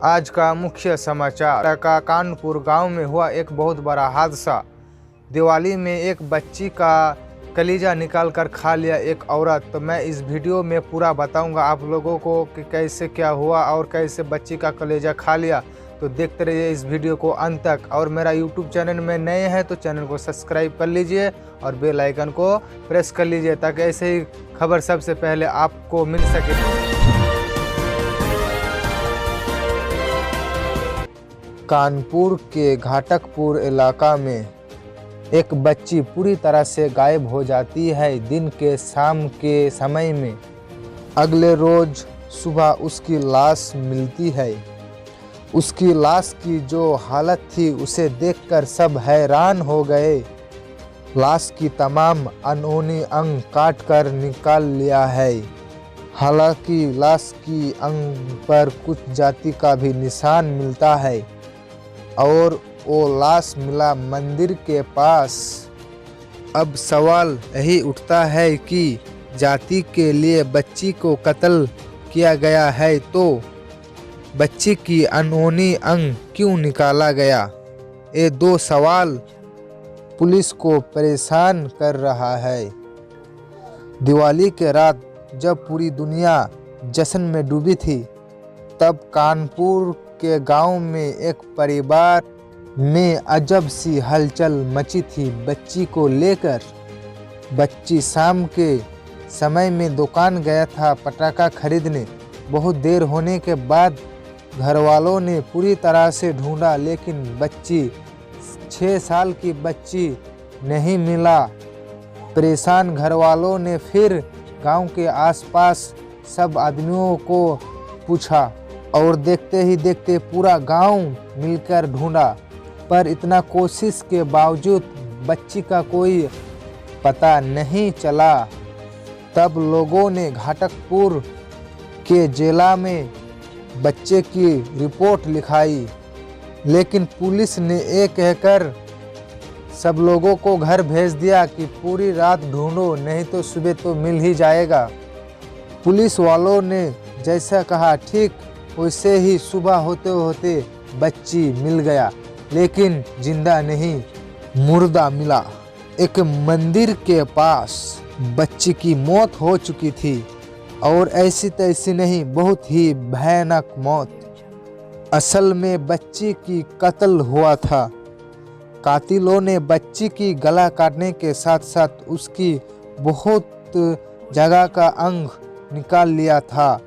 आज का मुख्य समाचार का कानपुर गांव में हुआ एक बहुत बड़ा हादसा। दिवाली में एक बच्ची का कलीजा निकाल कर खा लिया एक औरत। तो मैं इस वीडियो में पूरा बताऊंगा आप लोगों को कि कैसे क्या हुआ और कैसे बच्ची का कलीजा खा लिया। तो देखते रहिए इस वीडियो को अंत तक। और मेरा यूट्यूब चैनल में नए हैं तो चैनल को सब्सक्राइब कर लीजिए और बेल आइकन को प्रेस कर लीजिए ताकि ऐसे ही खबर सबसे पहले आपको मिल सके। कानपुर के घाटकपुर इलाका में एक बच्ची पूरी तरह से गायब हो जाती है दिन के शाम के समय में। अगले रोज सुबह उसकी लाश मिलती है। उसकी लाश की जो हालत थी उसे देखकर सब हैरान हो गए। लाश की तमाम अनहोनी अंग काट कर निकाल लिया है। हालांकि लाश की अंग पर कुछ जाति का भी निशान मिलता है और वो लाश मिला मंदिर के पास। अब सवाल यही उठता है कि जाति के लिए बच्ची को कत्ल किया गया है तो बच्ची की अनहोनी अंग क्यों निकाला गया? ये दो सवाल पुलिस को परेशान कर रहा है। दिवाली के रात जब पूरी दुनिया जश्न में डूबी थी तब कानपुर के गांव में एक परिवार में अजब सी हलचल मची थी बच्ची को लेकर। बच्ची शाम के समय में दुकान गया था पटाखा खरीदने। बहुत देर होने के बाद घर वालों ने पूरी तरह से ढूंढा लेकिन बच्ची 6 साल की बच्ची नहीं मिला। परेशान घर वालों ने फिर गांव के आसपास सब आदमियों को पूछा और देखते ही देखते पूरा गांव मिलकर ढूंढा, पर इतना कोशिश के बावजूद बच्ची का कोई पता नहीं चला। तब लोगों ने घाटकपुर के जेला में बच्चे की रिपोर्ट लिखाई, लेकिन पुलिस ने ये कहकर सब लोगों को घर भेज दिया कि पूरी रात ढूंढो नहीं तो सुबह तो मिल ही जाएगा। पुलिस वालों ने जैसा कहा ठीक वैसे ही सुबह होते होते बच्ची मिल गया, लेकिन जिंदा नहीं मुर्दा मिला। एक मंदिर के पास बच्ची की मौत हो चुकी थी और ऐसी तैसी नहीं, बहुत ही भयानक मौत। असल में बच्ची की कत्ल हुआ था। कातिलों ने बच्ची की गला काटने के साथ साथ उसकी बहुत जगह का अंग निकाल लिया था,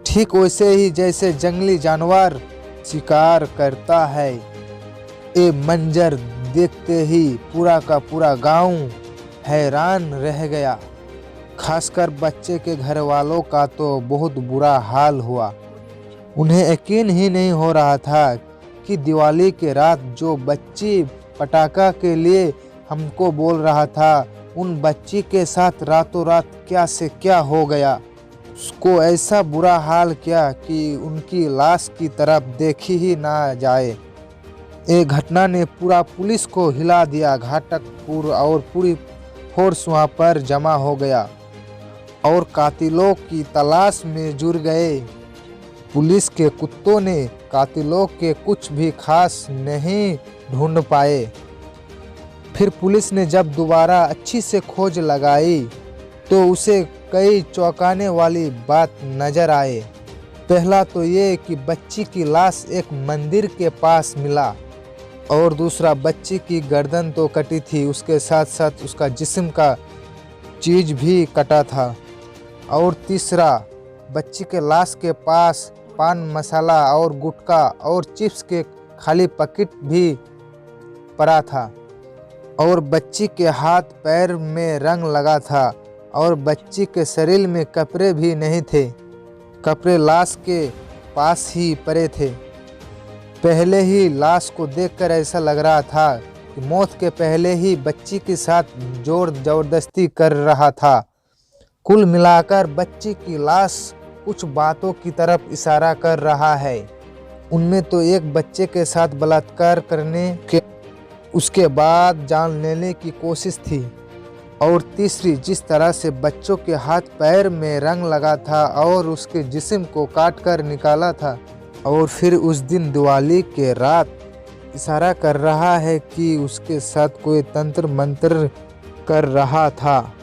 ठीक वैसे ही जैसे जंगली जानवर शिकार करता है। ये मंजर देखते ही पूरा का पूरा गांव हैरान रह गया। खासकर बच्चे के घर वालों का तो बहुत बुरा हाल हुआ। उन्हें यकीन ही नहीं हो रहा था कि दिवाली के रात जो बच्ची पटाखा के लिए हमको बोल रहा था उन बच्ची के साथ रातों रात क्या से क्या हो गया। उसको ऐसा बुरा हाल किया कि उनकी लाश की तरफ देखी ही ना जाए। ये घटना ने पूरा पुलिस को हिला दिया। घाटकपुर और पूरी फोर्स वहाँ पर जमा हो गया और कातिलों की तलाश में जुट गए। पुलिस के कुत्तों ने कातिलों के कुछ भी खास नहीं ढूंढ पाए। फिर पुलिस ने जब दोबारा अच्छी से खोज लगाई तो उसे कई चौंकाने वाली बात नजर आए। पहला तो ये कि बच्ची की लाश एक मंदिर के पास मिला और दूसरा बच्ची की गर्दन तो कटी थी, उसके साथ साथ उसका जिस्म का चीज भी कटा था। और तीसरा बच्ची के लाश के पास पान मसाला और गुटखा और चिप्स के खाली पैकेट भी पड़ा था और बच्ची के हाथ पैर में रंग लगा था और बच्ची के शरीर में कपड़े भी नहीं थे। कपड़े लाश के पास ही पड़े थे। पहले ही लाश को देखकर ऐसा लग रहा था कि मौत के पहले ही बच्ची के साथ जोर जबरदस्ती कर रहा था। कुल मिलाकर बच्ची की लाश कुछ बातों की तरफ इशारा कर रहा है। उनमें तो एक बच्चे के साथ बलात्कार करने के उसके बाद जान लेने की कोशिश थी और तीसरी जिस तरह से बच्चों के हाथ पैर में रंग लगा था और उसके जिस्म को काट कर निकाला था, और फिर उस दिन दिवाली के रात इशारा कर रहा है कि उसके साथ कोई तंत्र मंत्र कर रहा था।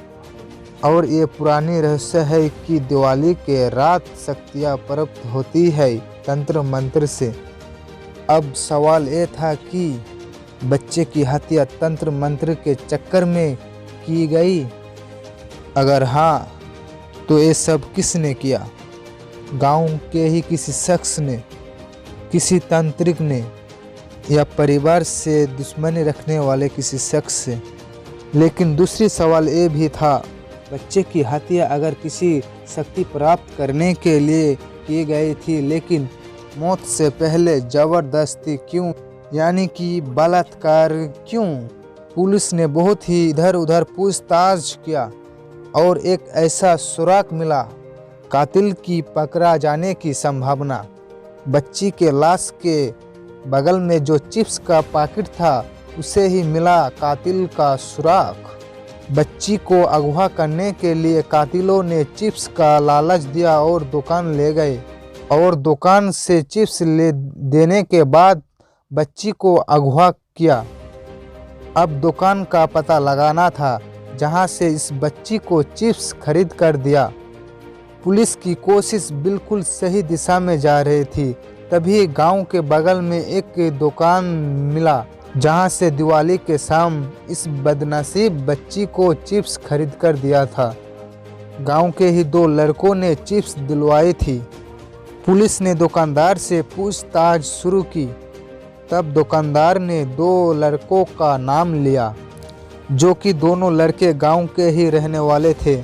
और ये पुरानी रहस्य है कि दिवाली के रात शक्तियाँ प्राप्त होती है तंत्र मंत्र से। अब सवाल ये था कि बच्चे की हत्या तंत्र मंत्र के चक्कर में की गई? अगर हाँ, तो ये सब किसने किया? गांव के ही किसी शख्स ने, किसी तांत्रिक ने, या परिवार से दुश्मनी रखने वाले किसी शख्स से? लेकिन दूसरी सवाल ये भी था, बच्चे की हत्या अगर किसी शक्ति प्राप्त करने के लिए की गई थी, लेकिन मौत से पहले जबरदस्ती क्यों, यानी कि बलात्कार क्यों? पुलिस ने बहुत ही इधर उधर पूछताछ किया और एक ऐसा सुराग मिला, कातिल की पकड़ा जाने की संभावना। बच्ची के लाश के बगल में जो चिप्स का पैकेट था, उसे ही मिला कातिल का सुराग। बच्ची को अगवा करने के लिए कातिलों ने चिप्स का लालच दिया और दुकान ले गए, और दुकान से चिप्स ले देने के बाद बच्ची को अगवा किया। अब दुकान का पता लगाना था जहां से इस बच्ची को चिप्स खरीद कर दिया। पुलिस की कोशिश बिल्कुल सही दिशा में जा रही थी। तभी गांव के बगल में एक दुकान मिला जहां से दिवाली के शाम इस बदनसीब बच्ची को चिप्स खरीद कर दिया था। गांव के ही 2 लड़कों ने चिप्स दिलवाई थी। पुलिस ने दुकानदार से पूछताछ शुरू की। तब दुकानदार ने 2 लड़कों का नाम लिया, जो कि दोनों लड़के गांव के ही रहने वाले थे।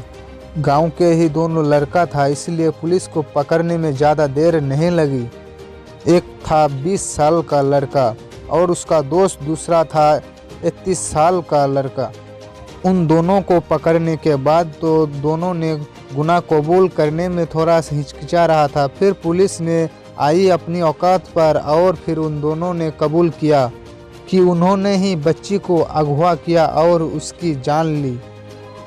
गांव के ही दोनों लड़का था, इसलिए पुलिस को पकड़ने में ज़्यादा देर नहीं लगी। एक था 20 साल का लड़का और उसका दोस्त दूसरा था 31 साल का लड़का। उन दोनों को पकड़ने के बाद तो दोनों ने गुनाह कबूल करने में थोड़ा सा हिचकिचा रहा था। फिर पुलिस ने आई अपनी औकात पर और फिर उन दोनों ने कबूल किया कि उन्होंने ही बच्ची को अगवा किया और उसकी जान ली।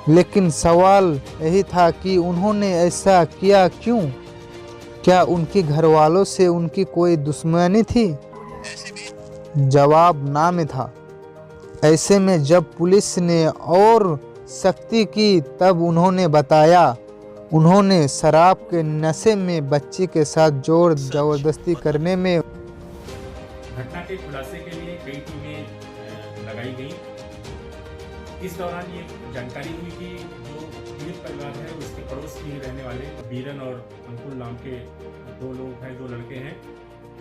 लेकिन सवाल यही था कि उन्होंने ऐसा किया क्यों? क्या उनके घर वालों से उनकी कोई दुश्मनी थी? जवाब ना में था। ऐसे में जब पुलिस ने और सख्ती की तब उन्होंने बताया, उन्होंने शराब के नशे में बच्ची के साथ जोर जबरदस्ती करने में। घटना के खुलासे के लिए कई टीमें लगाई गई। इस दौरान ये जानकारी हुई कि जो पीड़ित परिवार है उसके पड़ोस के रहने वाले बीरन और अंकुल नाम के 2 लोग हैं, 2 लड़के हैं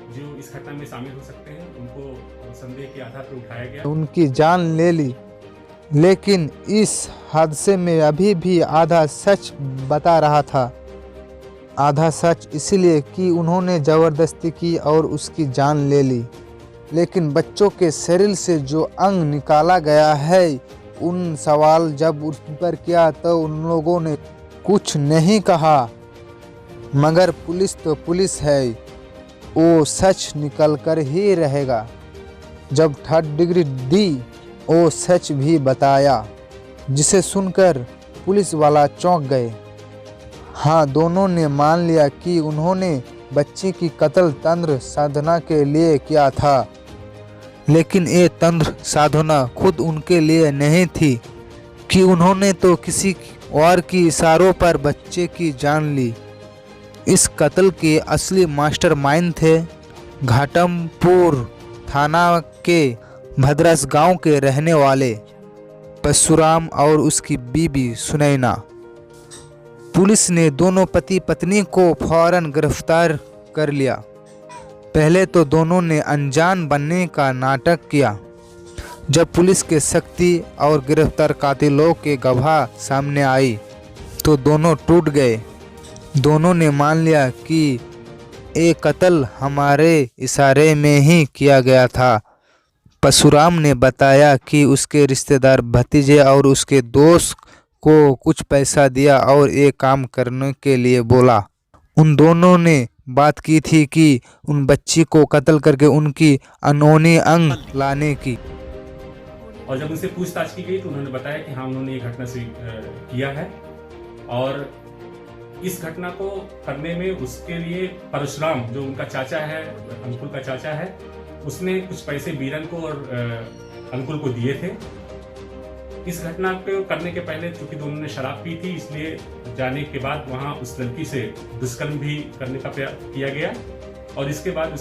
जो इस घटना में शामिल हो सकते हैं। उनको संदेह के आधार पर उठाया गया, उनकी जान ले ली। लेकिन इस हादसे में अभी भी आधा सच बता रहा था। आधा सच इसलिए कि उन्होंने ज़बरदस्ती की और उसकी जान ले ली। लेकिन बच्चों के शरीर से जो अंग निकाला गया है, उन सवाल जब उस पर किया तो उन लोगों ने कुछ नहीं कहा। मगर पुलिस तो पुलिस है, वो सच निकल कर ही रहेगा। जब 3rd डिग्री दी, वो सच भी बताया, जिसे सुनकर पुलिस वाला चौंक गए। हाँ, दोनों ने मान लिया कि उन्होंने बच्ची की कत्ल तंत्र साधना के लिए किया था। लेकिन ये तंत्र साधना खुद उनके लिए नहीं थी कि उन्होंने तो किसी और की इशारों पर बच्चे की जान ली। इस कत्ल के असली मास्टरमाइंड थे घाटमपुर थाना के भद्रस गांव के रहने वाले परशुराम और उसकी बीबी सुनैना। पुलिस ने दोनों पति पत्नी को फौरन गिरफ्तार कर लिया। पहले तो दोनों ने अनजान बनने का नाटक किया। जब पुलिस के सख्ती और गिरफ्तार कातिलों के गवाह सामने आई तो दोनों टूट गए। दोनों ने मान लिया कि ये कत्ल हमारे इशारे में ही किया गया था। परशुराम ने बताया कि उसके रिश्तेदार भतीजे और उसके दोस्त को कुछ पैसा दिया और ये काम करने के लिए बोला। उन दोनों ने बात की थी कि उन बच्ची को कत्ल करके उनकी अनहोनी अंग लाने की। और जब उनसे पूछताछ की गई तो उन्होंने बताया कि हाँ, उन्होंने ये घटना से किया है। और इस घटना को करने में उसके लिए परशुराम, जो उनका चाचा है, अंकुल का चाचा है, उसने कुछ पैसे बीरन को और अंकुल को दिए थे। इस घटना को करने के पहले चूंकि दोनों ने शराब पी थी, इसलिए जाने के बाद वहां उस लड़की से दुष्कर्म भी करने का प्रयास किया गया और इसके बाद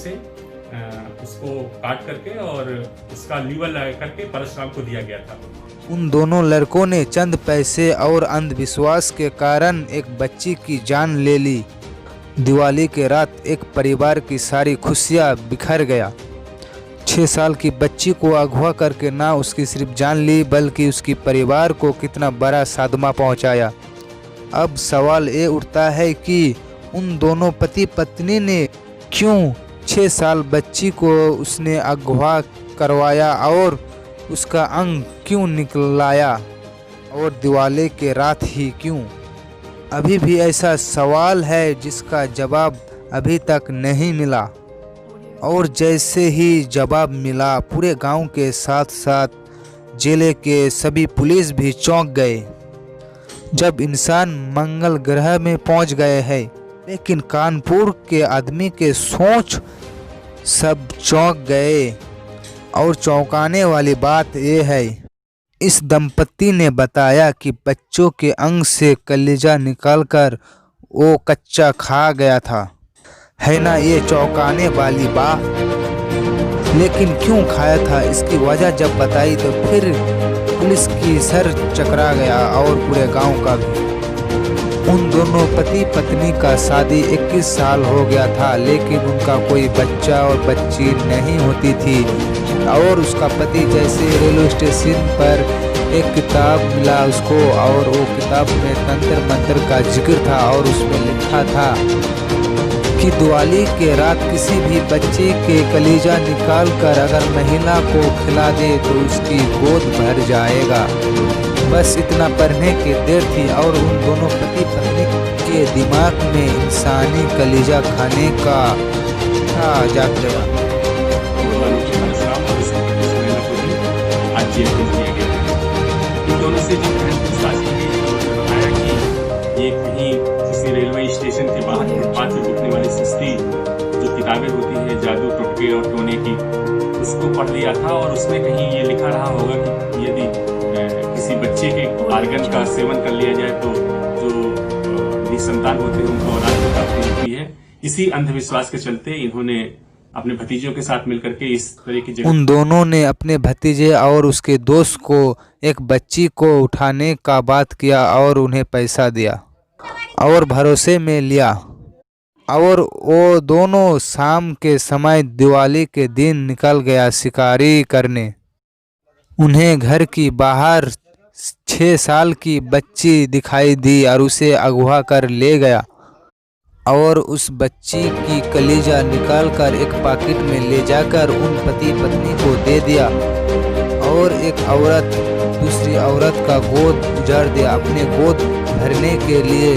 उसको काट करके और उसका लीवर लगा करके परशुराम को दिया गया था। उन दोनों लड़कों ने चंद पैसे और अंधविश्वास के कारण एक बच्ची की जान ले ली। दिवाली के रात एक परिवार की सारी खुशियां बिखर गया। 6 साल की बच्ची को अगवा करके ना उसकी सिर्फ जान ली बल्कि उसकी परिवार को कितना बड़ा सदमा पहुंचाया। अब सवाल ये उठता है कि उन दोनों पति पत्नी ने क्यों 6 साल बच्ची को उसने अगवा करवाया और उसका अंग क्यों निकलाया और दिवाली के रात ही क्यों? अभी भी ऐसा सवाल है जिसका जवाब अभी तक नहीं मिला। और जैसे ही जवाब मिला, पूरे गांव के साथ साथ जिले के सभी पुलिस भी चौंक गए। जब इंसान मंगल ग्रह में पहुंच गए हैं, लेकिन कानपुर के आदमी के सोच सब चौंक गए। और चौंकाने वाली बात यह है, इस दंपति ने बताया कि बच्चों के अंग से कलेजा निकालकर वो कच्चा खा गया था। है ना ये चौंकाने वाली बात? लेकिन क्यों खाया था, इसकी वजह जब बताई तो फिर पुलिस की सर चकरा गया और पूरे गांव का भी। उन दोनों पति पत्नी का शादी 21 साल हो गया था, लेकिन उनका कोई बच्चा और बच्ची नहीं होती थी। और उसका पति जैसे रेलवे स्टेशन पर एक किताब मिला उसको और वो किताब में तंत्र मंत्र का जिक्र था और उसमें लिखा था कि दिवाली के रात किसी भी बच्चे के कलेजा निकाल कर अगर महिला को खिला दे तो उसकी गोद भर जाएगा। बस इतना पढ़ने की देर थी और उन दोनों पति पत्नी के दिमाग में इंसानी कलेजा खाने का जाग गया। इन दोनों से जो पूछताछ की गई तो बताया कि ये कहीं किसी रेलवे स्टेशन के बाहर फुटपाथ से बिकने वाली सस्ती जो किताबें होती हैं जादू टोटके और टोने की, उसको पढ़ लिया था और उसमें कहीं ये लिखा रहा होगा कि यदि किसी बच्चे के आर्गन का सेवन कर लिया जाए तो जो निसंतान होते हैं उनको औलाद की प्राप्ति होती है। इसी अंधविश्वास के चलते इन्होंने अपने भतीजों के साथ मिलकर के इस तरह की जगह उन दोनों ने अपने भतीजे और उसके दोस्त को एक बच्ची को उठाने का बात किया और उन्हें पैसा दिया और भरोसे में लिया। और वो दोनों शाम के समय दिवाली के दिन निकल गया शिकारी करने। उन्हें घर की बाहर 6 साल की बच्ची दिखाई दी और उसे अगवा कर ले गया और उस बच्ची की कलेजा निकालकर एक पॉकेट में ले जाकर उन पति पत्नी को दे दिया। और एक औरत दूसरी औरत का गोद उजाड़ दिया। अपने गोद भरने के लिए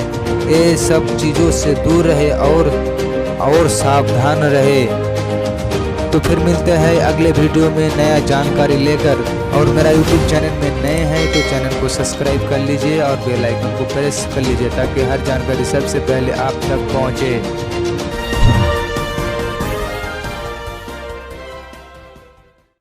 ये सब चीज़ों से दूर रहे और सावधान रहे। तो फिर मिलते हैं अगले वीडियो में नया जानकारी लेकर। और मेरा YouTube चैनल में नए हैं तो चैनल को सब्सक्राइब कर लीजिए और बेल आइकन को प्रेस कर लीजिए ताकि हर जानकारी सबसे पहले आप तक पहुंचे।